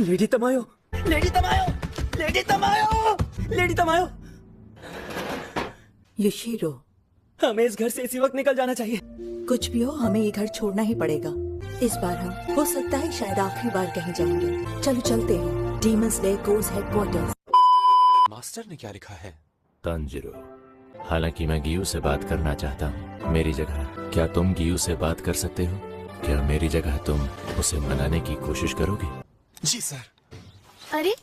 Lady Tamayo, lady Tamayo, lady Tamayo, lady Tamayo. Yushiro, हमें इस घर से इसी वक्त निकल जाना चाहिए। कुछ भी हो हमें ये घर छोड़ना ही पड़ेगा। इस बार हम हो सकता है शायद आखिरी बार कहीं जाएंगे। चलो चलते हैं। Demon slayer course headquarters. Master ने क्या लिखा है? तांजिरो, हालांकि मैं गियू से बात करना चाहता हूँ मेरी जगह, क्या तुम गियू से बात कर सकते हो? क्या मेरी जगह तुम उसे मनाने की कोशिश करोगे? जी सर। अरे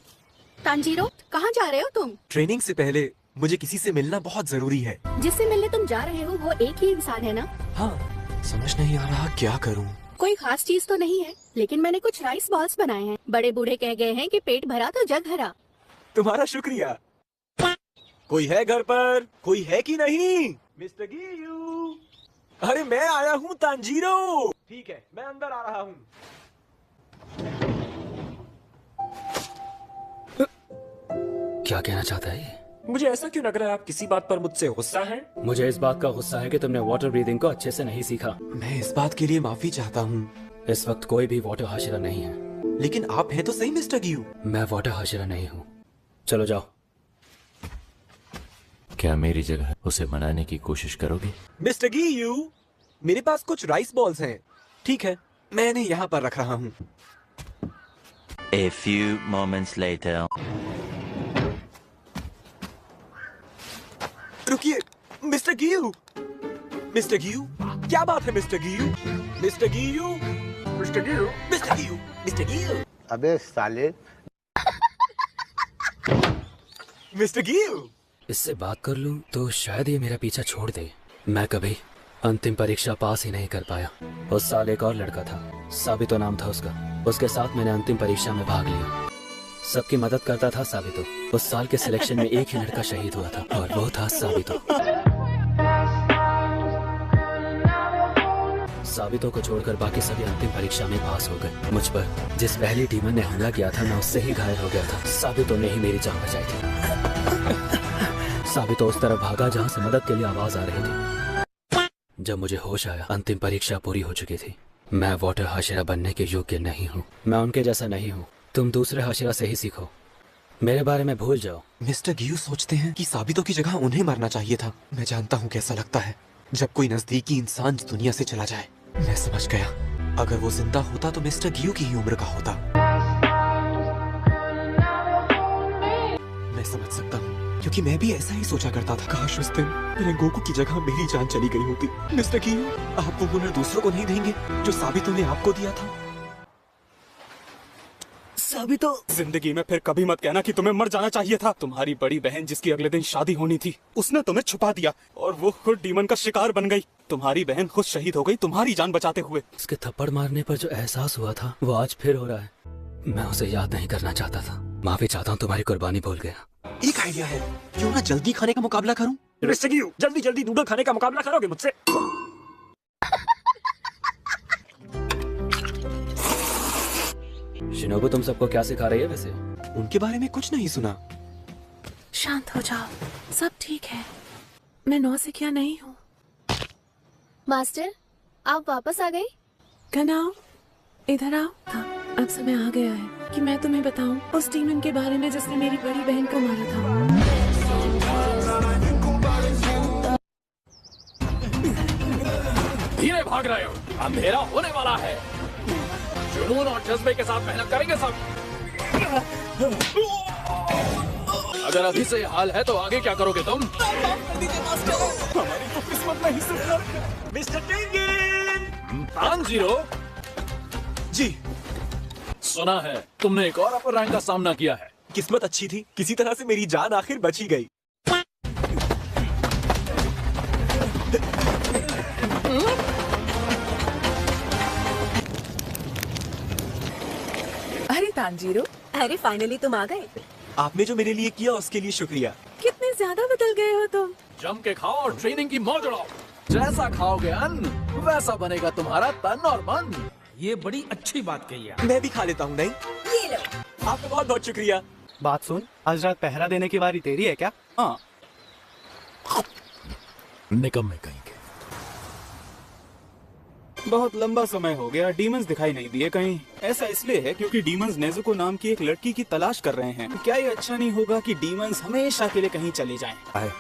तांजीरो, कहाँ जा रहे हो तुम? ट्रेनिंग से पहले मुझे किसी से मिलना बहुत जरूरी है। जिससे मिलने तुम जा रहे हो वो एक ही इंसान है ना? हाँ, समझ नहीं आ रहा क्या करूँ। कोई खास चीज तो नहीं है, लेकिन मैंने कुछ राइस बॉल्स बनाए हैं। बड़े बूढ़े कह गए हैं कि पेट भरा तो जग हरा। तुम्हारा शुक्रिया। कोई है घर पर? कोई है कि नहीं? Mister Giyu. अरे मैं आया हूँ तांजीरो। ठीक है, मैं अंदर आ रहा हूँ। क्या कहना चाहता है ये? मुझे ऐसा क्यों लग रहा है आप किसी बात पर मुझसे गुस्सा हैं? मुझे इस बात का गुस्सा है कि तुमने वाटर ब्रीदिंग को अच्छे से नहीं सीखा। मैं इस बात के लिए माफी चाहता हूँ। इस वक्त कोई भी वाटर हाशिरा नहीं है। लेकिन आप हैं तो सही मिस्टर गियू। मैं वाटर हाशिरा नहीं हूँ। चलो जाओ। क्या मेरी जगह उसे मनाने की कोशिश करोगे? मिस्टर गियू, मेरे पास कुछ राइस बॉल्स हैं। ठीक है, मैं इन्हें यहाँ पर रख रहा हूँ। A few moments later. रुकिए, मिस्टर गियू। मिस्टर गियू, क्या बात है mister Giyu? Mister Giyu, mister Giyu, mister Giyu, mister Giyu. अबे साले। Mister Giyu. इससे बात कर लूं तो शायद ये मेरा पीछा छोड़ दे। मैं कभी अंतिम परीक्षा पास ही नहीं कर पाया। उस साल एक और लड़का था, साबितो नाम था उसका। उसके साथ मैंने अंतिम परीक्षा में भाग लिया। सबकी मदद करता था साबितो। उस साल के सिलेक्शन में एक ही लड़का शहीद हुआ था और वो था साबितो। साबितो को छोड़कर बाकी सभी अंतिम परीक्षा में पास हो गए। मुझ पर जिस पहली डीमन ने हमला किया था मैं उससे ही घायल हो गया था। साबितो ने ही मेरी जान बचाई थी। साबितो उस तरफ भागा जहाँ से मदद के लिए आवाज आ रही थी। जब मुझे होश आया अंतिम परीक्षा पूरी हो चुकी थी। मैं वाटर हाशिरा बनने के योग्य नहीं हूँ। मैं उनके जैसा नहीं हूँ। तुम दूसरे हाशिरा से ही सीखो। मेरे बारे में भूल जाओ। मिस्टर गियू सोचते हैं कि साबितो की जगह उन्हें मरना चाहिए था। मैं जानता हूँ कैसा लगता है जब कोई नजदीकी इंसान इस दुनिया से चला जाए। मैं समझ गया, अगर वो जिंदा होता तो मिस्टर गियू की ही उम्र का होता। मैं समझ सकता हूँ क्योंकि मैं भी ऐसा ही सोचा करता था। काश उस दिन मेरे गोकू की जगह मेरी जान चली गई होती। मिस्टर गियू, आप वो हुनर दूसरों को नहीं देंगे जो साबितो ने आपको दिया था। साबितो, जिंदगी में फिर कभी मत कहना कि तुम्हें मर जाना चाहिए था। तुम्हारी बड़ी बहन जिसकी अगले दिन शादी होनी थी, उसने तुम्हें छुपा दिया और वो खुद डीमन का शिकार बन गई। तुम्हारी बहन खुद शहीद हो गई तुम्हारी जान बचाते हुए। उसके थप्पड़ मारने पर जो एहसास हुआ था वो आज फिर हो रहा है। मैं उसे याद नहीं करना चाहता था। माफी चाहता हूँ, तुम्हारी कुर्बानी भूल गया। एक आइडिया है, क्यों ना जल्दी खाने का मुकाबला करूं? मिस्टर गियू, जल्दी जल्दी नूडल खाने का मुकाबला करोगे मुझसे? शिनोबु तुम सबको क्या सिखा रही है वैसे? उनके बारे में कुछ नहीं सुना। शांत हो जाओ, सब ठीक है। मैं नौसिखिया नहीं हूँ। मास्टर, आप वापस आ गए? कनाओ, इधर आओ। हाँ, अब समय आ गया है कि मैं तुम्हें बताऊं उस डीमन के बारे में जिसने मेरी बड़ी बहन को मारा था। धीरे भाग रहे हो, अंधेरा होने वाला है। जुनून और जज्बे के साथ मेहनत करेंगे सब। अगर अभी से ये हाल है तो आगे क्या करोगे तुम? हमारी तो किस्मत नहीं सुधरा। मिस्टर टेंगिन! तांजीरो जी, सुना है तुमने एक और अपर रैंक का सामना किया है। किस्मत अच्छी थी, किसी तरह से मेरी जान आखिर बची गई। अरे तांजीरो, अरे फाइनली तुम आ गए। आपने जो मेरे लिए किया उसके लिए शुक्रिया। कितने ज्यादा बदल गए हो तुम। जम के खाओ और ट्रेनिंग की मौज उड़ाओ। जैसा खाओगे अन्न वैसा बनेगा तुम्हारा तन और मन। ये बड़ी अच्छी बात कही है। मैं भी खा लेता हूँ। नहीं, ये लो। आपका बहुत बहुत शुक्रिया। बात सुन, आज रात पहरा देने की बारी तेरी है क्या? हाँ। निकम्मे कहीं के। बहुत लंबा समय हो गया, डीमंस दिखाई नहीं दिए कहीं। ऐसा इसलिए है क्योंकि डीमंस नेज़ुको नाम की एक लड़की की तलाश कर रहे हैं। क्या ये अच्छा नहीं होगा कि डीमंस हमेशा के लिए कहीं चले जाएं? आए।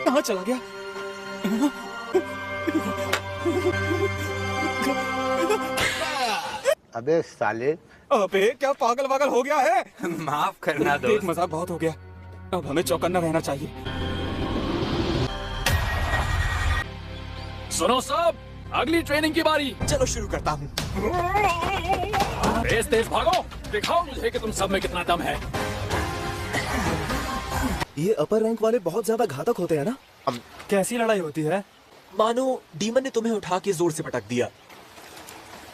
कहाँ चला गया? अबे साले, अबे क्या पागल वागल हो गया है? माफ करना एक दोस्त। मजाक बहुत हो गया, अब हमें चौकन्ना रहना चाहिए। सुनो सब, अगली ट्रेनिंग की बारी। चलो शुरू करता हूँ। तेज तेज भागो, दिखाओ मुझे कि तुम सब में कितना दम है। ये अपर रैंक वाले बहुत ज्यादा घातक होते हैं ना? कैसी लड़ाई होती है? मानो डीमन ने तुम्हें उठा के जोर से पटक दिया।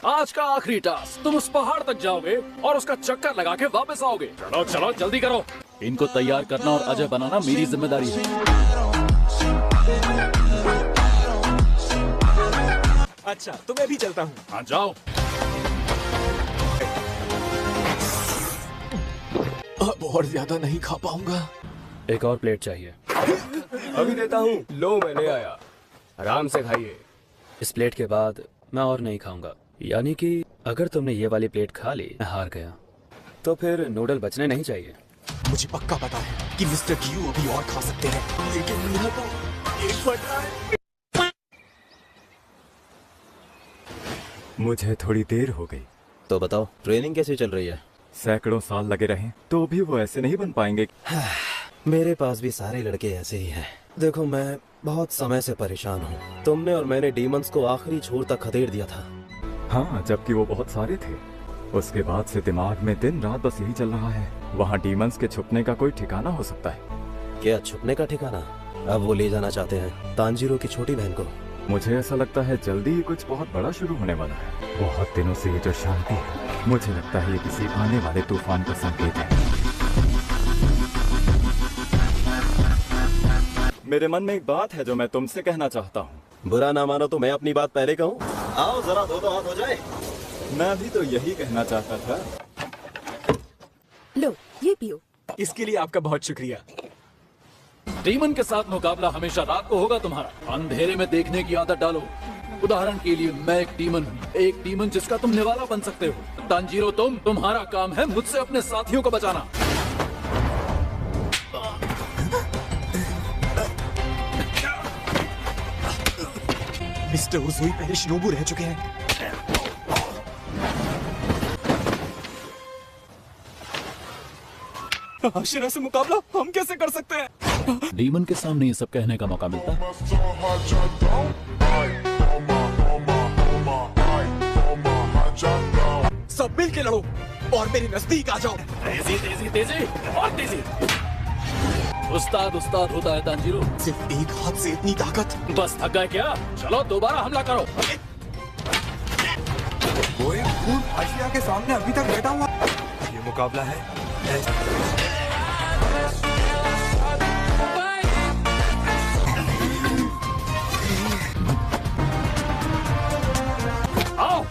आज का आखिरी टास्क, तुम उस पहाड़ तक जाओगे और उसका चक्कर लगा के वापस आओगे। चलो चलो जल्दी करो। इनको तैयार करना और अजय बनाना मेरी जिम्मेदारी है। अच्छा तो मैं भी चलता हूँ। हाँ जाओ। अब और ज्यादा नहीं खा पाऊंगा। एक और प्लेट चाहिए। अभी देता हूँ। लो मैं ले आया, आराम से खाइए। इस प्लेट के बाद मैं और नहीं खाऊंगा। यानी कि अगर तुमने ये वाली प्लेट खा ली, मैं हार गया। तो फिर नूडल बचने नहीं चाहिए। मुझे पक्का पता है कि मिस्टर गियू अभी और खा सकते हैं, लेकिन मेरा तो पेट फट रहा है। मुझे थोड़ी देर हो गई। तो बताओ ट्रेनिंग कैसी चल रही है? सैकड़ों साल लगे रहे तो भी वो ऐसे नहीं बन पाएंगे। मेरे पास भी सारे लड़के ऐसे ही हैं। देखो मैं बहुत समय से परेशान हूँ। तुमने और मैंने डीमंस को आखिरी छोर तक खदेड़ दिया था। हाँ, जबकि वो बहुत सारे थे। उसके बाद से दिमाग में दिन रात बस यही चल रहा है, वहाँ डीमंस के छुपने का कोई ठिकाना हो सकता है। क्या छुपने का ठिकाना? अब वो ले जाना चाहते हैं तांजीरो की छोटी बहन को। मुझे ऐसा लगता है जल्दी ही कुछ बहुत बड़ा शुरू होने वाला है। बहुत दिनों से ये जो शांति है, मुझे लगता है ये किसी आने वाले तूफान का संकेत है। मेरे मन में एक बात है जो मैं तुमसे कहना चाहता हूँ। बुरा ना मानो तो मैं अपनी बात पहले कहूँ। आओ जरा दो हाथ हो जाए। मैं भी तो यही कहना चाहता था। लो ये पियो। इसके लिए आपका बहुत शुक्रिया। डीमन के साथ मुकाबला हमेशा रात को होगा तुम्हारा। अंधेरे में देखने की आदत डालो। उदाहरण के लिए मैं एक डीमन हूँ, एक डीमन जिसका तुम निवाला बन सकते हो। तांजीरो तुम्हारा काम है मुझसे अपने साथियों को बचाना। मिस्टर उज़ुई पहले शिनोबू रह चुके हैं। आशिरा से मुकाबला हम कैसे कर सकते हैं? डीमन के सामने ये सब कहने का मौका मिलता है। सब मिल के लड़ो और मेरे नजदीक आ जाओ। तेजी तेजी तेजी और तेजी। उस्ताद उस्ताद होता है तांजीरो। सिर्फ एक हाथ से इतनी ताकत। बस थक गए क्या? चलो दोबारा हमला करो। वो एक फूल आशिया के सामने अभी तक बैठा हुआ। ये मुकाबला है। आओ।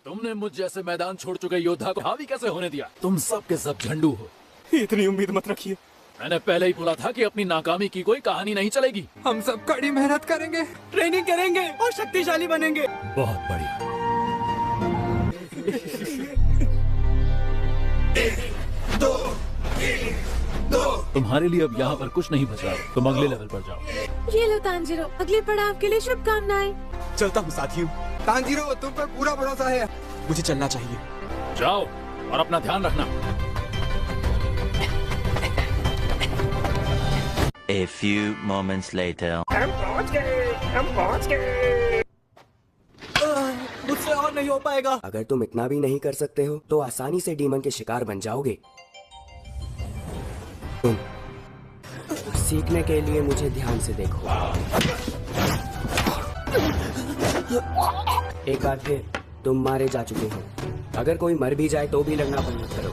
तुमने मुझ जैसे मैदान छोड़ चुके योद्धा को हावी कैसे होने दिया? तुम सब के सब झंडू हो। इतनी उम्मीद मत रखिए। मैंने पहले ही बोला था कि अपनी नाकामी की कोई कहानी नहीं चलेगी। हम सब कड़ी मेहनत करेंगे, ट्रेनिंग करेंगे और शक्तिशाली बनेंगे। बहुत बढ़िया। तुम्हारे लिए अब यहाँ पर कुछ नहीं बचा। तुम अगले लेवल पर जाओ। ये लो तांजीरो, अगले पड़ाव के लिए शुभकामनाएं। चलता हूँ साथियों। तांजीरो तुम पर पूरा भरोसा है। मुझे चलना चाहिए। जाओ और अपना ध्यान रखना। A few moments later. हम पहुँच गए। मुझसे और नहीं हो पाएगा। अगर तुम इतना भी नहीं कर सकते हो तो आसानी से डीमन के शिकार बन जाओगे। सीखने के लिए मुझे ध्यान से देखो। एक बार फिर तुम मारे जा चुके हो। अगर कोई मर भी जाए तो भी लड़ना बंद करो।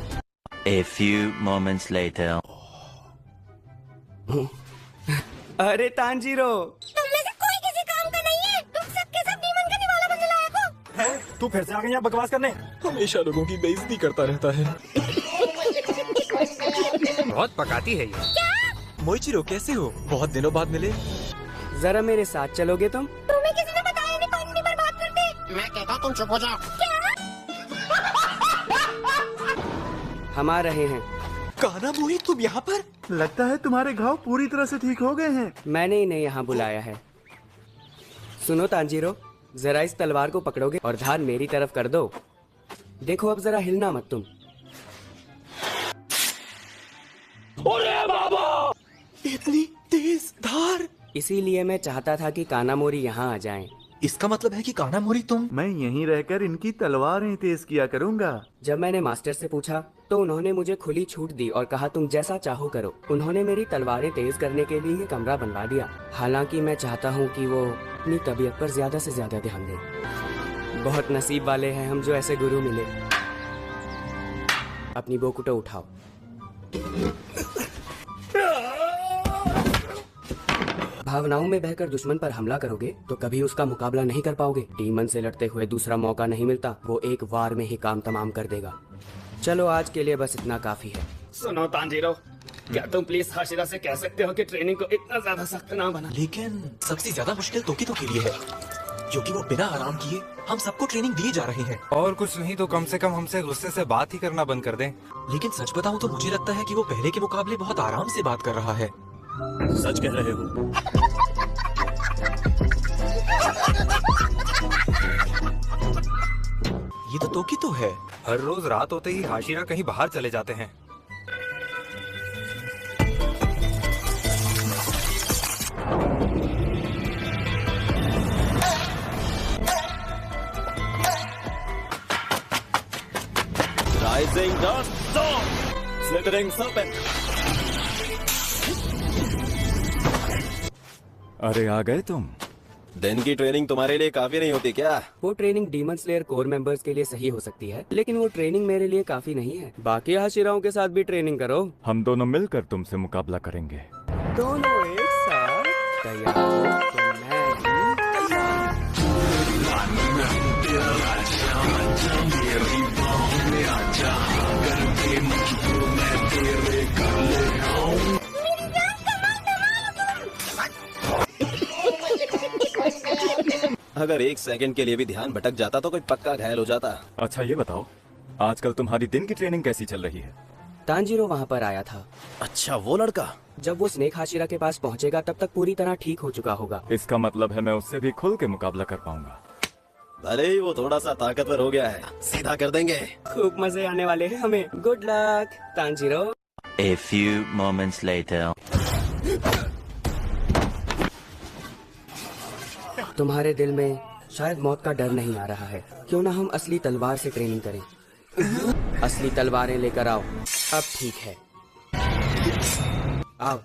A few moments later. अरे तांजीरो, तुम में से कोई किसी काम का नहीं है। तुम सबके सब डीमन का निवाला बनने लायक हो। तू फिर से आ गई यहाँ बकवास करने। हमेशा लोगों की बेइज्जती करता रहता है। बहुत पकाती है ये। क्या? मोइचिरो कैसे हो? बहुत दिनों बाद मिले। जरा मेरे साथ चलोगे तुम? तुम्हें किसी ने बताया नहीं पानी पर बात करते? मैं कहता तुम चुप हो जाओ। हम आ रहे हैं। कानामोरी, तुम यहाँ पर? लगता है तुम्हारे घाव पूरी तरह से ठीक हो गए हैं। मैंने इन्हें यहाँ बुलाया है। सुनो तांजीरो, जरा इस तलवार को पकड़ोगे और धार मेरी तरफ कर दो। देखो अब जरा हिलना मत तुम। अरे बाबा! इतनी तेज धार! इसीलिए मैं चाहता था कि कानामोरी यहाँ आ जाएं। इसका मतलब है कि कानामोरी तुम? मैं यहीं रहकर इनकी तलवारें तेज किया करूंगा। जब मैंने मास्टर से पूछा तो उन्होंने मुझे खुली छूट दी और कहा तुम जैसा चाहो करो। उन्होंने मेरी तलवारें तेज करने के लिए कमरा बनवा दिया। हालांकि मैं चाहता हूँ कि वो अपनी तबीयत पर ज्यादा से ज्यादा ध्यान दें। बहुत नसीब वाले हैं हम जो ऐसे गुरु मिले। अपनी बोकुटो उठाओ। भावनाओं में बहकर दुश्मन पर हमला करोगे तो कभी उसका मुकाबला नहीं कर पाओगे। डीमन से लड़ते हुए दूसरा मौका नहीं मिलता, वो एक वार में ही काम तमाम कर देगा। चलो आज के लिए बस इतना काफी है। सुनो तांजीरो, क्या तुम प्लीज हाशिरा से कह सकते हो कि ट्रेनिंग को इतना ज्यादा सख्त ना बना। लेकिन सबसे ज्यादा मुश्किल तोकितो के लिए है, क्योंकि वो बिना आराम किए हम सबको ट्रेनिंग दिए जा रहे हैं। और कुछ नहीं तो कम से कम हमसे गुस्से से बात ही करना बंद कर दें। लेकिन सच बताऊं तो मुझे लगता है कि वो पहले के मुकाबले बहुत आराम से बात कर रहा है। सच कह रहे हो? ये तो तोकितो है। हर रोज रात होते ही हाशिरा कहीं बाहर चले जाते हैं। Rising Dust Storm! Slithering Serpent! अरे आ गए तुम। दिन की ट्रेनिंग तुम्हारे लिए काफी नहीं होती क्या? वो training demon slayer core members के लिए सही हो सकती है, लेकिन वो ट्रेनिंग मेरे लिए काफी नहीं है। बाकी हाशिराओं के साथ भी ट्रेनिंग करो। हम दोनों मिलकर तुमसे मुकाबला करेंगे। दोनों एक साथ? तैयार हो तो मैं भी अगर एक सेकंड के लिए भी ध्यान भटक जाता तो कोई पक्का घायल हो जाता। अच्छा ये बताओ, आजकल तुम्हारी दिन की ट्रेनिंग कैसी चल रही है? तांजीरो वहाँ पर आया था। अच्छा वो लड़का? जब वो स्नेक हाशिरा के पास पहुँचेगा तब तक पूरी तरह ठीक हो चुका होगा। इसका मतलब है मैं उससे भी खुल के मुकाबला कर पाऊंगा। भले ही वो थोड़ा सा ताकतवर हो गया है, सीधा कर देंगे। खूब मजे आने वाले हैं हमें। Good luck Tanjiro. A few moments later. तुम्हारे दिल में शायद मौत का डर नहीं आ रहा है। क्यों ना हम असली तलवार से ट्रेनिंग करें। असली तलवारें लेकर आओ। अब ठीक है, आओ।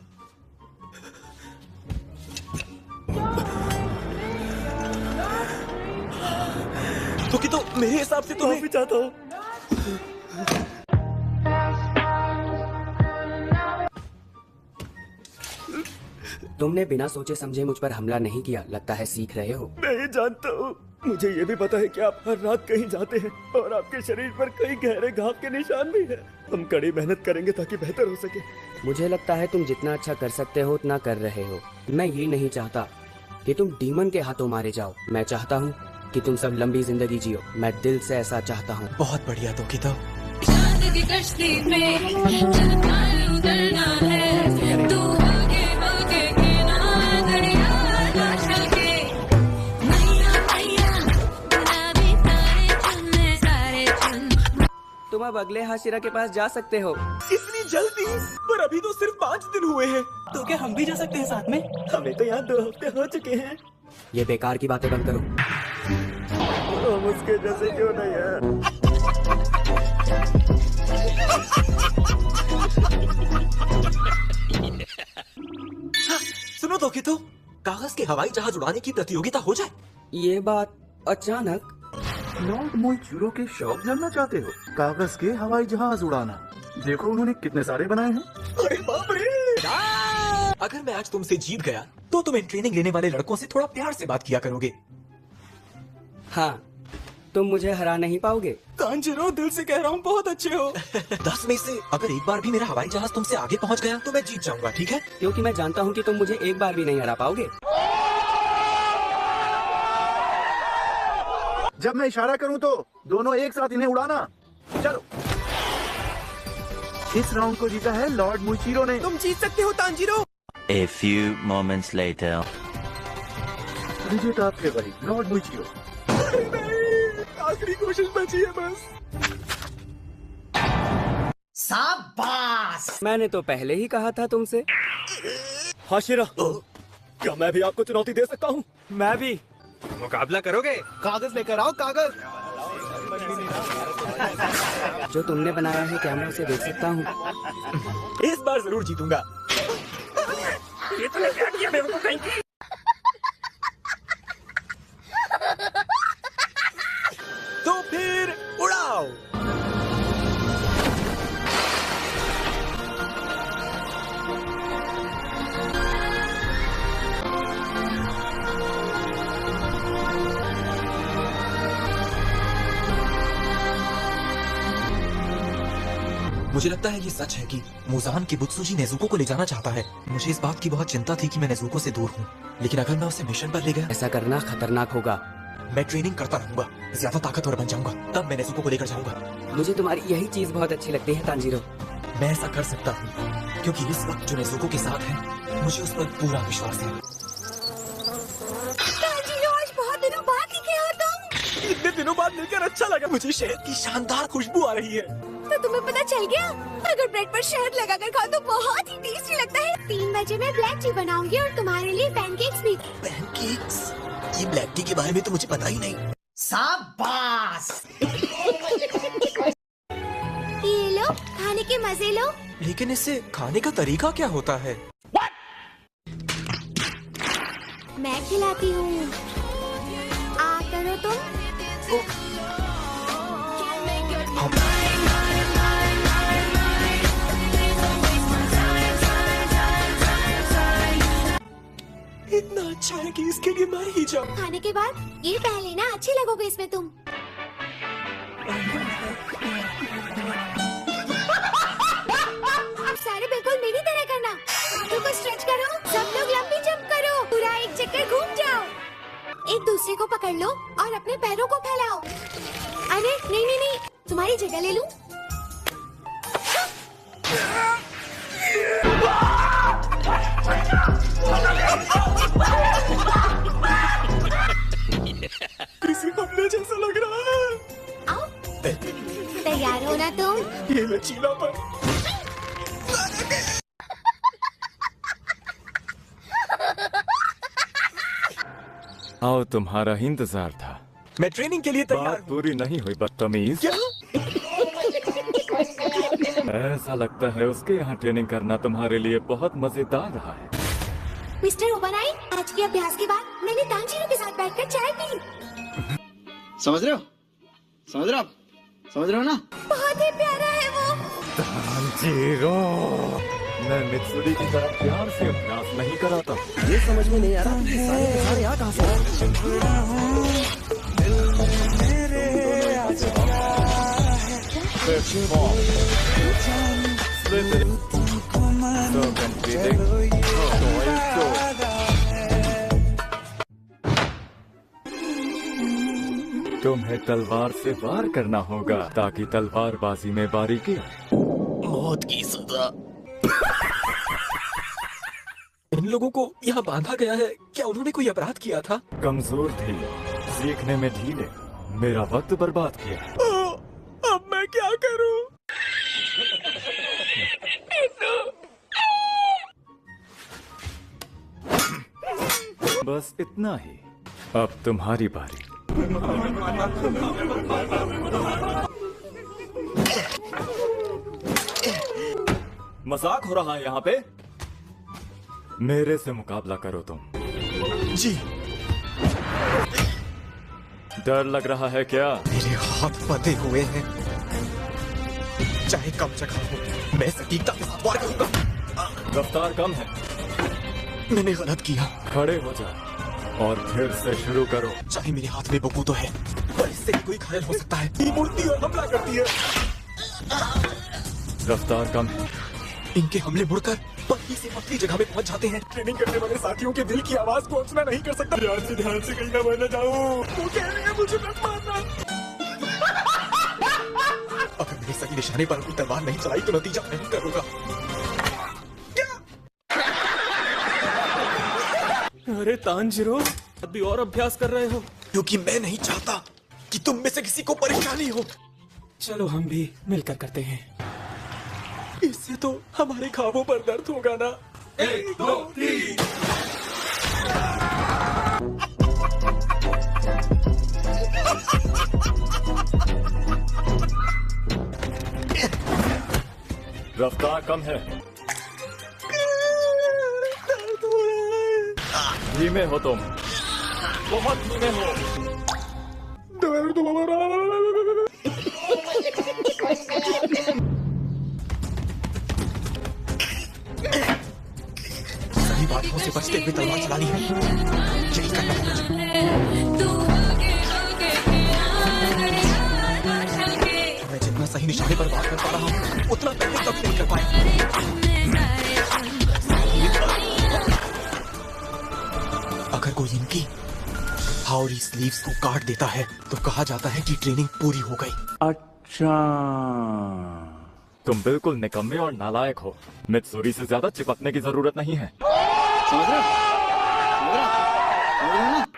तोकितो, मेरे हिसाब से तुम्हें भी चाहता हूँ। तुमने बिना सोचे समझे मुझ पर हमला नहीं किया। लगता है सीख रहे हो। मैं ये जानता हूँ। मुझे ये भी पता है कि आप हर रात कहीं जाते हैं और आपके शरीर पर कई गहरे घाव के निशान भी हैं। हम कड़ी मेहनत करेंगे ताकि बेहतर हो सके। मुझे लगता है तुम जितना अच्छा कर सकते हो उतना कर रहे हो। मैं ये नहीं चाहता कि तुम डीमन के हाथों मारे जाओ। मैं चाहता हूँ कि तुम सब लंबी जिंदगी जियो। मैं दिल से ऐसा चाहता हूँ। बहुत बढ़िया तोकितो। तुम अब अगले हाशिरा के पास जा सकते हो। इतनी जल्दी? पर अभी तो सिर्फ 5 दिन हुए हैं। तो क्या हम भी जा सकते हैं साथ में? हमें तो यहाँ 2 हफ्ते हो चुके हैं। ये बेकार की बातें बंद करो। हम उसके जैसे क्यों नहीं है? सुनो तोकितो, कागज के हवाई जहाज उड़ाने की प्रतियोगिता हो जाए। ये बात अचानक? लॉर्ड मोइचिरो के शौक जानना चाहते हो? कागज के हवाई जहाज उड़ाना। देखो उन्होंने कितने सारे बनाए हैं। अरे बाप रे! अगर मैं आज तुमसे जीत गया तो तुम इन ट्रेनिंग लेने वाले लड़कों से थोड़ा प्यार से बात किया करोगे। हाँ, तुम मुझे हरा नहीं पाओगे। तांजीरो, दिल से कह रहा हूँ, बहुत अच्छे हो। 10 में से अगर एक बार भी मेरा हवाई जहाज तुमसे आगे पहुंच गया तो मैं जीत जाऊंगा, ठीक है? क्योंकि मैं जानता हूँ कि तुम मुझे एक बार भी नहीं हरा पाओगे। जब मैं इशारा करूं तो दोनों एक साथ इन्हें उड़ाना। चलो। इस राउंड को जीता है लॉर्ड मुइचिरो ने। तुम जीत सकते हो Tanjiro. A few moments later. विजेता आपके करीब लॉर्ड मुइचिरो। आखिरी कोशिश बची है बस। शाबाश! मैंने तो पहले ही कहा था तुमसे। हाशिरा, क्या मैं भी आपको चुनौती दे सकता हूँ? मैं भी। मुकाबला करोगे? कागज लेकर आओ, कागज। जो तुमने बनाया है क्या मैं उसे देख सकता हूँ? इस बार जरूर जीतूंगा। ये तूने क्या किया बेवकूफ कहीं की? तो फिर उड़ाओ। मुझे लगता है ये सच है कि मुजान किबुत्सुजी नेजुको को ले जाना चाहता है। मुझे इस बात की बहुत चिंता थी कि मैं नेजुको से दूर हूँ, लेकिन अगर मैं उसे मिशन पर ले गया, ऐसा करना खतरनाक होगा। मैं ट्रेनिंग करता रहूंगा, ज्यादा ताकतवर बन जाऊंगा, तब मैं नेजुको को लेकर जाऊंगा। मुझे तुम्हारी यही चीज बहुत अच्छी लगती है तांजीरो। मैं ऐसा कर सकता हूँ क्योंकि इस वक्त जो नेजुको के साथ है मुझे उस पर पूरा विश्वास है। तांजीरो, आज बहुत दिनों बाद दिखे हो तुम। इतने दिनों बाद मिलकर अच्छा लगा। मुझे शहद की शानदार खुशबू आ रही है। तो तुम्हें पता चल गया? अगर ब्रेड पर शहद लगाकर खाओ तो बहुत ही टेस्टी लगता है। 3 बजे मैं ब्लैक टी बनाऊंगी और तुम्हारे लिए पैनकेक्स भी। पैनकेक्स? ये ब्लैक टी के बारे में तो मुझे पता ही नहीं। शाबाश! ये लो, खाने के मजे लो। लेकिन इससे खाने का तरीका क्या होता है? मैं खिलाती हूँ, आ करो तुम। इतना अच्छा है कि इसके लिए मैं ही जाऊं। खाने के बाद ये पहन लेना, अच्छे लगोगे इसमें तुम। सारे बिल्कुल मेरी तरह करना। हाथों को स्ट्रेच करो, सब लोग लंबी जंप करो, पूरा एक चक्कर घूम जाओ। एक दूसरे को पकड़ लो और अपने पैरों को फैलाओ। अरे नहीं नहीं नहीं, तुम्हारी जगह ले लूं? किसी हमले जैसा लग रहा है। आओ, तैयार हो ना तुम? ये लचीलापन। आओ, तुम्हारा ही इंतजार था। मैं ट्रेनिंग के लिए तैयार बात पूरी नहीं हुई बदतमीज। ऐसा लगता है उसके यहाँ ट्रेनिंग करना तुम्हारे लिए बहुत मजेदार रहा है। मिस्टर ओबराई, आज के अभ्यास के बाद मैंने तांजीरो के साथ बैठकर चाय पी। समझ रहे हो? समझ रहे हो आप? समझ रहे हो ना? बहुत ही प्यारा है वो। तांजीरो, मैं मित्सुरी की तरह प्यार से अभ्यास नहीं कराता। ये समझ में नहीं आ रहा कि सारे के सारे यहाँ कहाँ से आए? तुम्हें तलवार से वार करना होगा ताकि तलवारबाजी में बारीकी आए। मौत की सजा। इन लोगों को यहाँ बांधा गया है, क्या उन्होंने कोई अपराध किया था? कमजोर थी, सीखने में ढीले, मेरा वक्त बर्बाद किया। अब मैं क्या करूं? बस इतना ही, अब तुम्हारी बारी। मजाक हो रहा है यहाँ पे? मेरे से मुकाबला करो तुम। जी। डर लग रहा है क्या? मेरे हाथ बंधे हुए हैं, चाहे कम जगह हो, मैं सटीकता के साथ वार करूंगा। रफ्तार कम है। मैंने गलत किया। खड़े हो जा और फिर से शुरू करो। चाहे मेरे हाथ में बकू तो है, पर इससे भी कोई घायल हो सकता है। ये मुड़ती और हमला करती है। रफ्तार कम है। इनके हमले मुड़कर पतली से पतली जगह में पहुंच जाते हैं। ट्रेनिंग करने वाले साथियों के दिल की आवाज को अनसुना नहीं कर सकता। ध्यान से कहीं ना मर न जाऊं। वो कह रही है मुझे मत मारना। अगर मेरे सही निशाने पर अपनी तलवार नहीं चलाई तो नतीजा भयंकर होगा। अरे तानजीरो, अभी और अभ्यास कर रहे हो? क्योंकि मैं नहीं चाहता कि तुम में से किसी को परेशानी हो। चलो हम भी मिलकर करते हैं। इससे तो हमारे ख्वाबों पर दर्द होगा ना। 1 2 3। रफ्तार कम है। धीमे हो तुम, बहुत धीमे हो। सही बातों से बचते हुए तलवार चलानी है। यही करना है मुझे। मैं जितना सही निशाने पर बात कर पा रहा हूँ, उतना पहले कब नहीं कर पाया। अगर कोई इनकी हाउरी स्लीव्स को काट देता है तो कहा जाता है कि ट्रेनिंग पूरी हो गई। अच्छा, तुम बिल्कुल निकम्मे और नालायक हो। मित्सुरी से ज्यादा चिपकने की जरूरत नहीं है।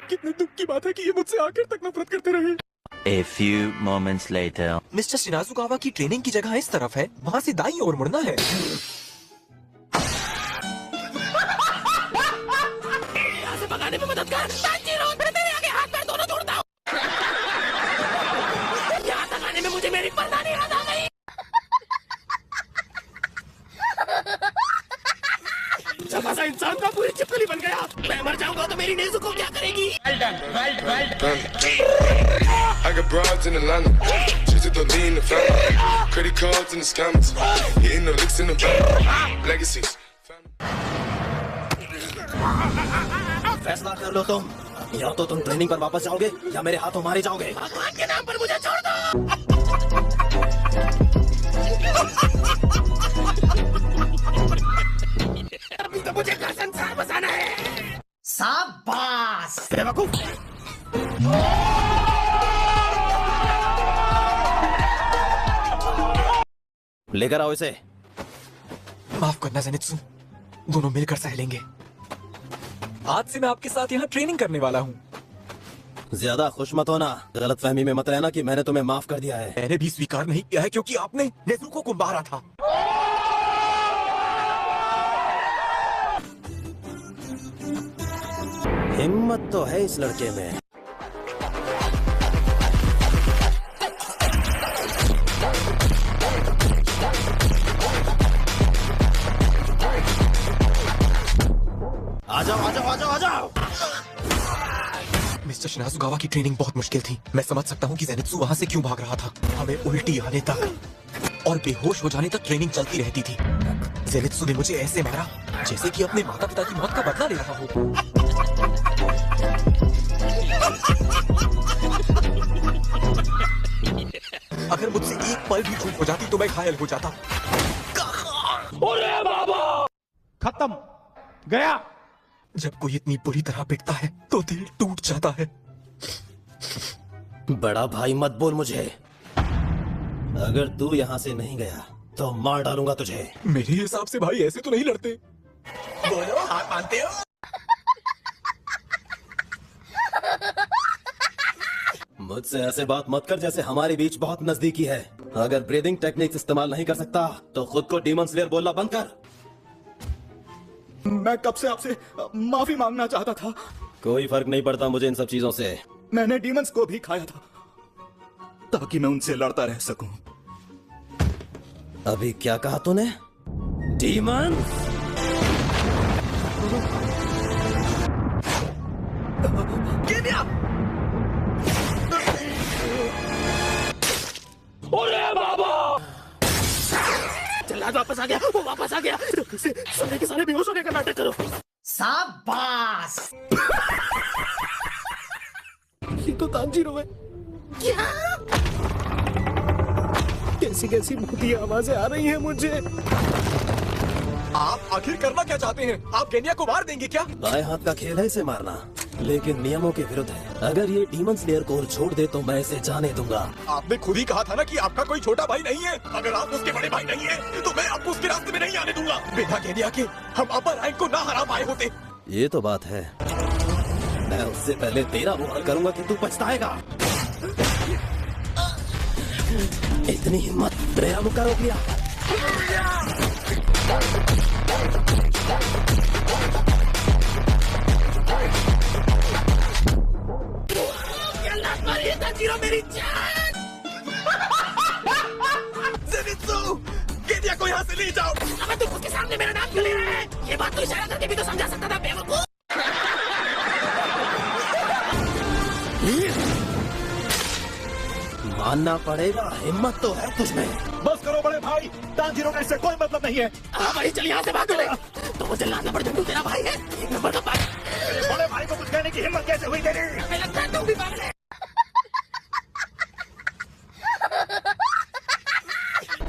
कितने दुख की बात है कि ये मुझसे आखिर तक नफरत करते रहे। A few moments later. Mister Shinazukawa की ट्रेनिंग की जगह इस तरफ है, वहाँ से दाईं ओर मुड़ना है। यहाँ से भगाने में मदद कर। तानजीरो, मैं तेरे आगे हाथ पैर दोनों जोड़ता हूँ। यहाँ तक आने में मुझे मेरी परदानी याद आ गई। जब ऐसा इंसान का पूरी चिपकली बन गया, मैं मर जाऊंगा तो मेरी नेज़ुको क्या करेगी? I got broads in Atlanta, just to the lean the family, credit cards and the scammers, hitting the licks in the bank, legacies. फैसला कर लो तुम, या तो तुम ट्रेनिंग पर वापस जाओगे या मेरे हाथों मारे जाओगे। भगवान के नाम पर मुझे छोड़ दो। अभी तो मुझे घर संसार बसाना है। शाबाश बेवकूफ। लेकर आओ इसे। माफ करना ज़ेनित्सु, दोनों मिलकर सह लेंगे। आज से मैं आपके साथ यहाँ ट्रेनिंग करने वाला हूँ। ज्यादा खुश मत होना, गलतफहमी में मत रहना कि मैंने तुम्हें माफ कर दिया है। मैंने भी स्वीकार नहीं किया है क्योंकि आपने नेज़ुको को मारा था। हिम्मत तो है इस लड़के में। आ जाओ आ जाओ आ जाओ आ जाओ। मिस्टर शिनाजुकावा की ट्रेनिंग बहुत मुश्किल थी। मैं समझ सकता हूँ कि ज़ेनित्सु वहाँ से क्यों भाग रहा था। हमें उल्टी आने तक और बेहोश हो जाने तक ट्रेनिंग चलती रहती थी। ज़ेनित्सु ने मुझे ऐसे मारा जैसे कि अपने माता पिता की मौत का बदला ले रहा हो। अगर मुझसे एक पल भी चूक हो जाती तो मैं घायल हो जाता। अरे बाबा! खत्म, गया। जब कोई इतनी बुरी तरह पिटता है तो दिल टूट जाता है। बड़ा भाई मत बोल मुझे। अगर तू यहाँ से नहीं गया तो मार डालूंगा तुझे। मेरे हिसाब से भाई ऐसे तो नहीं लड़ते। बोलो, हाथ मानते हो? मुझसे ऐसे बात मत कर जैसे हमारे बीच बहुत नजदीकी है। अगर ब्रीदिंग टेक्निक्स इस्तेमाल नहीं कर सकता तो खुद को डीमन स्लेयर बोलना बंद कर। मैं कब से आपसे माफी मांगना चाहता था। कोई फर्क नहीं पड़ता मुझे इन सब चीजों से। मैंने डीमंस को भी खाया था ताकि मैं उनसे लड़ता रह सकूं। अभी क्या कहा तूने? डीमन? अरे बाबा! जल्लाद वापस आ गया, वो वापस आ गया। सारे के सारे बेहोश होने का नाटक करो। शाबाश। ये तो तांजीरो है। कैसी कैसी भूतिया आवाजें आ रही हैं मुझे। आप आखिर करना क्या चाहते हैं? आप गेनिया को मार देंगे क्या? बाएं हाथ का खेल है इसे मारना, लेकिन नियमों के विरुद्ध है। अगर ये डीमन स्लेयर कोर छोड़ दे तो मैं इसे जाने दूंगा। आपने खुद ही कहा था ना कि आपका कोई छोटा भाई नहीं है। अगर आप उसके बड़े भाई नहीं है तो मैं आपको उसके रास्ते में नहीं आने दूंगा। बिना गेनिया के हम अपर रैंक को ना हरा पाए होते। ये तो बात है, मैं उससे पहले तेरा वो हाल करूंगा कि तू पछताएगा। इतनी हिम्मत, मेरा मुक्का रोक लिया। मेरी जान। ज़ेनित्सु, गेनिया को यहाँ से ले जाओ। अगर तुम उसके सामने मेरा नाम क्यों ले रहा है? ये बात तो इशारा करके भी तो समझा सकता था बेवकूफ। मानना पड़ेगा, हिम्मत तो है तुझमें। बस करो बड़े भाई, तांजीरो का इससे कोई मतलब नहीं है। हाँ भाई, चल यहाँ से भाग ले। तो वो चिल्लाना पड़ जाए, तेरा भाई है, एक नंबर का भाई। बड़े भाई को कुछ कहने की हिम्मत कैसे हुई तेरी? हमें लगता है तुम भी पागल है।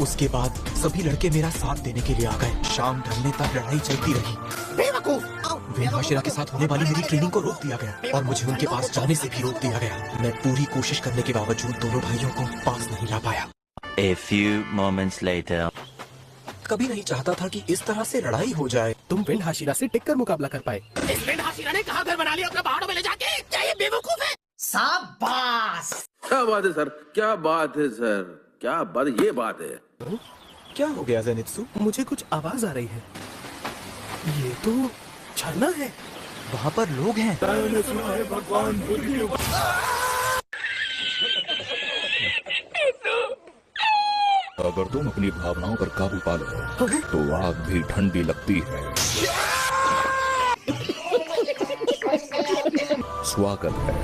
उसके बाद सभी लड़के मेरा साथ देने के लिए आ गए। शाम ढलने तक लड़ाई चलती रही। बेवकूफ। वेनहाशिरा के साथ होने वाली मेरी ट्रेनिंग को रोक दिया गया और मुझे उनके पास जाने से भी रोक दिया गया। मैं पूरी कोशिश करने के बावजूद दोनों भाइयों को पास नहीं ला पाया। A few moments later. कभी नहीं चाहता था कि इस तरह से लड़ाई हो जाए। तुम वेनहाशिरा से टिककर मुकाबला कर पाए। इस वेनहाशिरा ने कहाँ घर बना लिया अपना पहाड़ों में ले जाके? क्या ये बेवकूफ है? शाबाश। क्या बात है सर, क्या बात है सर, क्या बात, ये बात है। क्या हो गया ज़ेनित्सु? मुझे कुछ आवाज आ रही है। ये तो झरना है। वहाँ पर लोग हैं। भगवान अगर तुम अपनी भावनाओं पर काबू पा लो तो आग भी ठंडी लगती है। स्वागत है।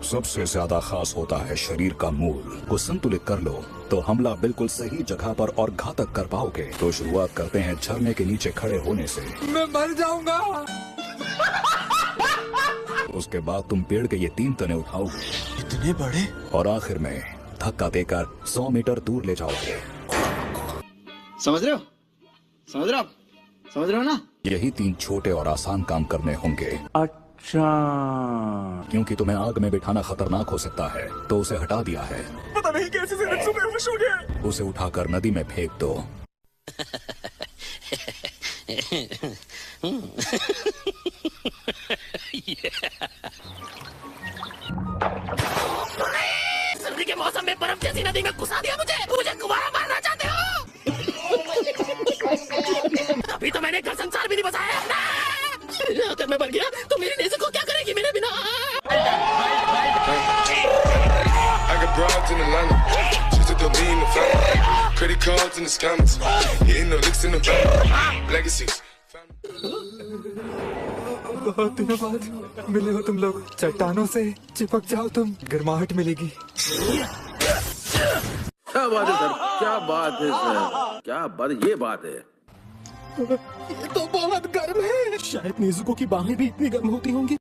सबसे ज्यादा खास होता है शरीर का मूल को संतुलित कर लो तो हमला बिल्कुल सही जगह पर और घातक कर पाओगे। तो शुरुआत करते हैं झरने के नीचे खड़े होने से। मैं मर जाऊंगा। उसके बाद तुम पेड़ के ये 3 तने उठाओगे। इतने बड़े? और आखिर में धक्का देकर 100 मीटर दूर ले जाओगे। समझ रहे हो? समझ रहे हो? समझ रहे हो ना? यही 3 छोटे और आसान काम करने होंगे। अच्छा। क्योंकि तुम्हें आग में बिठाना खतरनाक हो सकता है तो उसे हटा दिया है। पता नहीं कैसे ज़ेनित्सु बेहोश हो गया। उसे उठाकर नदी में फेंक दो। सर्दी के मौसम में बर्फ जैसी नदी में घुसा दिया मुझे कुवारा मारना चाहते हो? अभी तो मैंने घर संसार भी नहीं बसाया अपना। अगर मैं मर गया तो मेरी नेज़ी को क्या करेगी मेरे बिना? I got broads in Atlanta, just to the lean the family. Credit cards and the scammers, hitting the licks in the bank. Legacies. बहुत दिनों बाद मिले हो तुम लोग। चट्टानों से चिपक जाओ तुम, गर्माहट मिलेगी। क्या बात है सर, क्या बात है सर, क्या बात, ये बात है। ये तो बहुत गर्म है। शायद नेज़ुको की बाहें भी इतनी गर्म होती होंगी।